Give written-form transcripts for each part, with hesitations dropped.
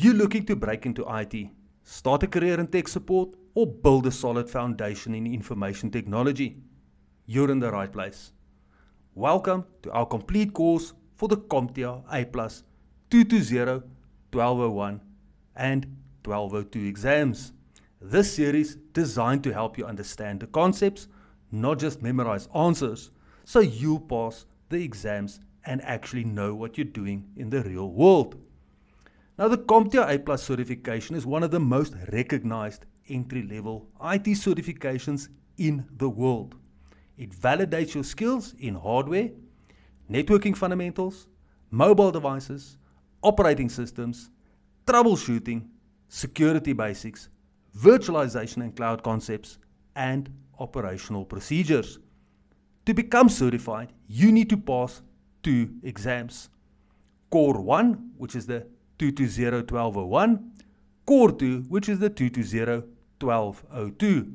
If you're looking to break into IT, start a career in tech support, or build a solid foundation in information technology, you're in the right place. Welcome to our complete course for the CompTIA A+ 220, 1201 and 1202 exams. This series designed to help you understand the concepts, not just memorize answers, so you'll pass the exams and actually know what you're doing in the real world. Now, the CompTIA A+ certification is one of the most recognized entry-level IT certifications in the world. It validates your skills in hardware, networking fundamentals, mobile devices, operating systems, troubleshooting, security basics, virtualization and cloud concepts, and operational procedures. To become certified, you need to pass 2 exams. Core 1, which is the 220-1201, Core 2, which is the 220-1202.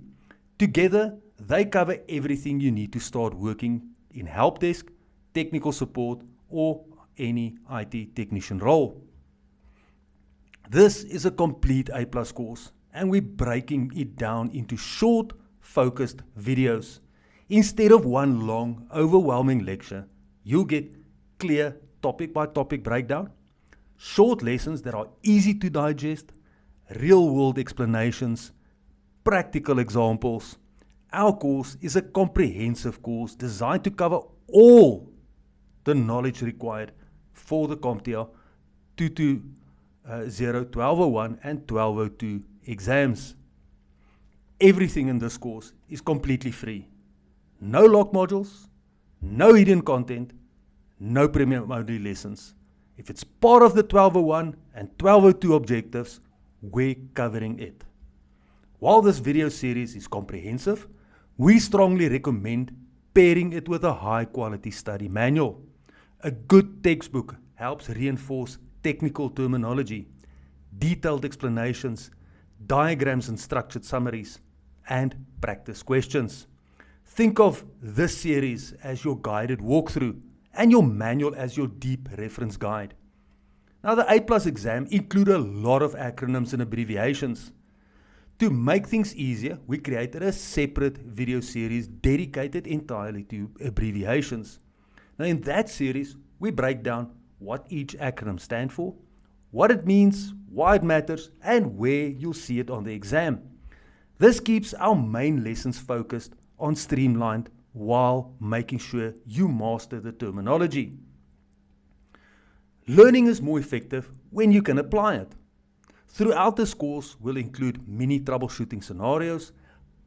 Together, they cover everything you need to start working in help desk, technical support, or any IT technician role. This is a complete A+ course, and we're breaking it down into short, focused videos. Instead of one long, overwhelming lecture, you'll get clear topic-by-topic breakdown, short lessons that are easy to digest, real-world explanations, practical examples. Our course is a comprehensive course designed to cover all the knowledge required for the CompTIA 220, 1201 and 1202 exams. Everything in this course is completely free. No locked modules, no hidden content, no premium-only lessons. If it's part of the 1201 and 1202 objectives, we're covering it. While this video series is comprehensive, we strongly recommend pairing it with a high-quality study manual. A good textbook helps reinforce technical terminology, detailed explanations, diagrams and structured summaries, and practice questions. Think of this series as your guided walkthrough and your manual as your deep reference guide. Now, the A+ exam includes a lot of acronyms and abbreviations. To make things easier, we created a separate video series dedicated entirely to abbreviations. Now, in that series, we break down what each acronym stands for, what it means, why it matters, and where you'll see it on the exam. This keeps our main lessons focused on streamlined while making sure you master the terminology. Learning is more effective when you can apply it. Throughout this course, we'll include mini troubleshooting scenarios,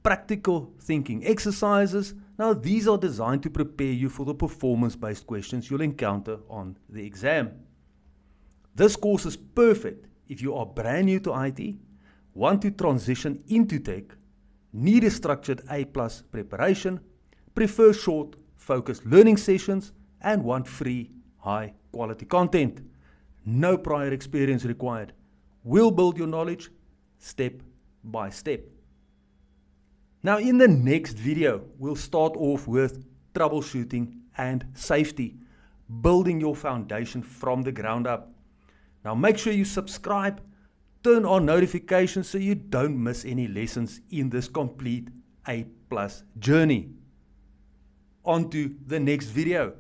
practical thinking exercises. Now, these are designed to prepare you for the performance-based questions you'll encounter on the exam. This course is perfect if you are brand new to IT, want to transition into tech, need a structured A+ preparation, prefer short, focused learning sessions, and want free, high-quality content. No prior experience required. We'll build your knowledge step by step. Now, in the next video, we'll start off with troubleshooting and safety, building your foundation from the ground up. Now, make sure you subscribe, turn on notifications so you don't miss any lessons in this complete A+ journey. On to the next video.